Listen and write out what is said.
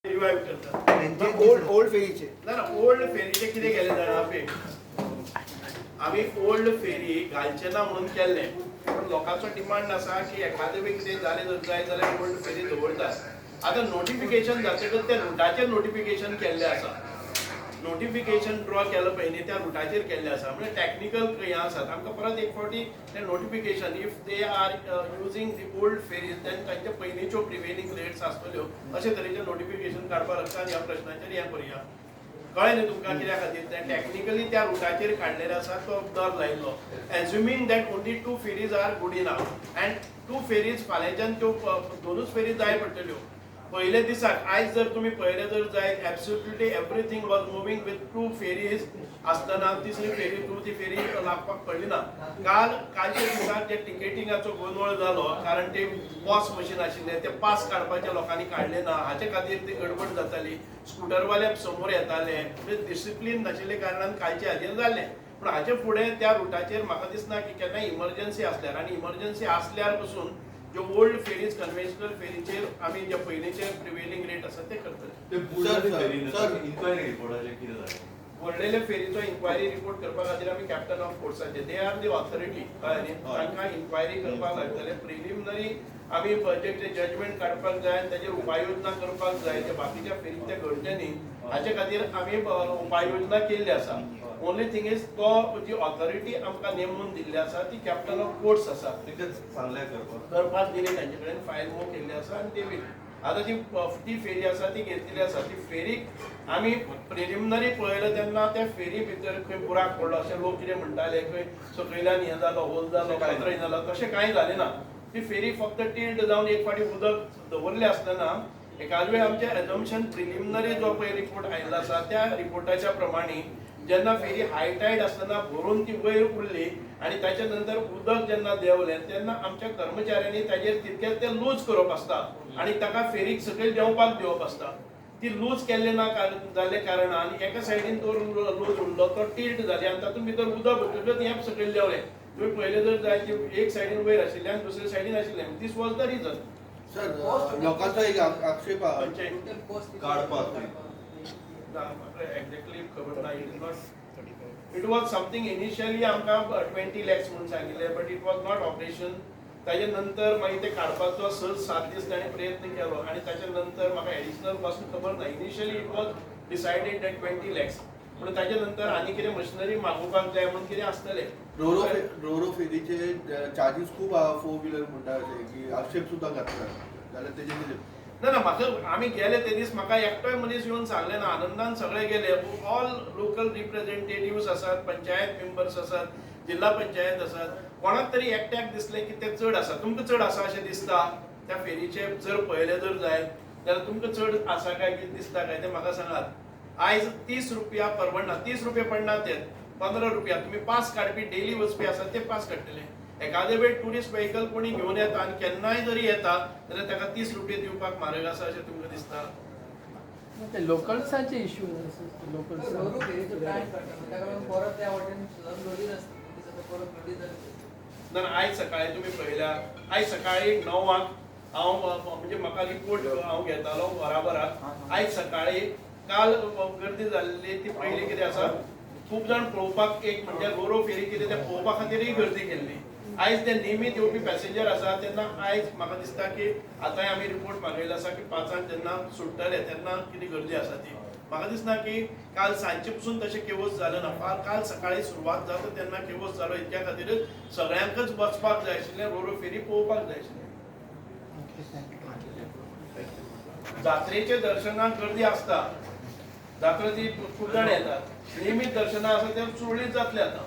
revive करतात old फेरीचे ना ओल्ड फेरीचे कितें केलें जाणा पळय आमी ओल्ड फेरी घालचे ना म्हणून केल्ले पण लोकांचो डिमांड आसा की एखादे वेळ कितें जालें जर जाय जाल्यार ओल्ड फेरी दवरतात आतां नोटिफिकेशन जातकच त्या रुटाचेर नोटिफिकेशन केल्लें आसा नोटिफिकेशन ड्रॉ केलं पयलीं त्या रुटाचेर केल्लें आसा म्हणजे टॅक्निकल हें आसात आमकां परत एक फावटी तें notification if they are using the old ferries then तांचे पयलींच्यो प्रिवेलिंग रेट्स आसतल्यो अशे तरेचें नोटिफिकेशन काडपाक लागता आनी ह्या प्रश्नाचेर हें करुया कळ्ळें न्ही तुमकां कित्या खातीर तें टॅक्निकली त्या रुटाचेर काडलेलें आसा तो दर लायिल्लो assuming that only 2 ferries are good enough and 2 ferries फाल्यांच्यान त्यो दोनूच फेरी जाय पडटल्यो पयले दिसाक आयज जर तुमी पळयलें जर जायत absolutely everything was moving with 2 ferries आसतना तिसरी फेरी ती फेरी लागपाक पडली ना कालच्या दिसाक जे टिकेटिंगाचो गोंदवळ जालो कारण ते पॉस मशीन आशिल्ले ते पास काडपाचे लोकांनी काडले ना हाचे खातीर ती गडबड जाताली स्कुटरवाले समोर येताले म्हणजे डिसिप्लीन नाशिल्ले कारणान कालचे हाजेर जाल्लें पूण हाचे फुडें त्या रुटाचेर म्हाका दिसना की केन्नाय इमर्जन्सी आसल्यार आनी इमर्जन्सी आसल्यार पसून जो ओल्ड फेरीज कन्वेन्शनल फेरीचेर आमी जे पयलींचे प्रिवेलिंग रेट आसा ते करतले व्हडलेले फेरीचो इन्क्वायरी रिपोर्ट करपा खातीर आमी कॅप्टन ऑफ फोर्साचे दे आर दी ऑथॉरिटी कळ्ळें तांकां इन्क्वायरी करपाक लागतले प्रिलिमिनरी आमी जे जजमेंट काडपाक जाय ताचेर उपाययोजना करपाक जाय ते बाकीच्या फेरीक ते घडचे न्ही हाचे खातीर आमी उपाययोजना केल्ली आसा ओनली थिंग इज तो जी ऑथॉरिटी आमकां नेमून दिल्ली आसा ती कॅप्टन ऑफ कोर्ट्स आसा करपाक दिली तांचे कडेन फायल मूव केल्ली आसा आनी ते बीन आतां ती फेरी आसा ती घेतलेली आसा ती फेरीक आमी प्रिलिमिनरी पळयलें तेन्ना त्या फेरी भितर खंय बुराक पडलो अशें लोक कितें म्हणटाले खंय सकयल्यान हें जालो होल जालो कातराय जालो तशें कांय जालें ना ती फेरी फक्त टिल्ट जावन एक फावटी उदक दवरलें आसतना एकाद वेळ आमचें एजम्पशन प्रिलिमिनरी जो पळय रिपोर्ट आयिल्लो आसा त्या रिपोर्टाच्या प्रमाणे जेन्ना फेरी हाय टायड आसतना भरून ती वयर उरली आनी ताच्या नंतर उदक जेन्ना देंवलें तेन्ना आमच्या कर्मचाऱ्यांनी ताजेर तितकेंच तें लूज करप आसता आनी ताका फेरीक सकयल देंवपाक दिवप आसता ती लूज केल्लें ना जाल्ले कारणान एका सायडीन तो लूज उरलो तो टिल्ट जाले आनी तातूंत भितर उदक भितर हें सकयल देंवलें तुमी पयलें जर जाय एक सायडीन वयर आशिल्लें आनी दुसरे सायडीन आशिल्लें this was the reason sir लोकांचा एक आक्षेप काडपाक एक्झॅक्टली खबर ना इट वॉज समथिंग इनिशियली आमकां 20 lakhs म्हणून सांगिल्ले but it was not operation ताजे नंतर मागीर ते काडपाचो 6-7 दीस ताणें प्रयत्न केलो आनी ताच्या नंतर म्हाका एडिशनल पासून खबर ना initially it was decided that 20 lakhs पूण ताच्या नंतर आनी कितें मशिनरी मागोवपाक जाय म्हणून कितें आसतलें रोरो फेरीचे चार्जीस खूब 4 व्हिलर म्हणटा की आक्षेप सुद्दां घातला जाल्यार तेजे कितें ना म्हाका आमी गेले ते दीस म्हाका एकटोय मनीस येवन सांगले ना आनंदान सगळे गेले ऑल लोकल रिप्रेझेंटेटिव्हज आसात पंचायत मेंबर्स आसात जिल्हा पंचायत आसात कोणाक तरी एकट्याक दिसलें की ते चड आसा तुमकां चड आसा अशें दिसता त्या फेरीचे जर पळयलें जर जायत जाल्यार तुमकां चड आसा काय कितें दिसता काय ते म्हाका सांगात आयज 30 रुपया परवडना 30 रुपया पडना ते 15 रुपया तुमी पास काडपी डेली वचपी आसात ते पास काडटले एखादे वेळ टुरिस्ट व्हेकल कोणी घेवन येता आनी केन्नाय जरी येता जाल्यार ताका 30 रुपये दिवपाक म्हारग आसा अशें तुमकां दिसता ते लोकल्साचे इश्यू ना आयज सकाळी तुमी पळयल्या आयज सकाळी 9 हांव म्हणजे म्हाका रिपोर्ट हांव घेतालो बराबराक आयज सकाळी काल गर्दी जाल्ली ती पयली कितें आसा खूब जाण पळोवपाक एक म्हणजे रोरो फेरी कितें ते पळोवपा खातीरय गर्दी केल्ली आयज ते नियमीत येवपी पॅसेंजर आसा तेन्ना आयज म्हाका दिसता की आतांय आमी रिपोर्ट मागयलो आसा की 5 जेन्ना सुट्टले तेन्ना कितें गर्दी आसा ती म्हाका दिसना की काल सांजचे पसून तशें केवस जालें ना काल सकाळी सुरवात जाता तेन्ना केवस जालो इतक्या खातीरच सगळ्यांकच वचपाक जाय आशिल्लें रोरो फेरी पळोवपाक जाय आशिल्लें जात्रेचे दर्शनाक गर्दी आसता जात्रा ती खूब जाण येतात नियमीत दर्शनां आसा ते सुरळीत जातले आतां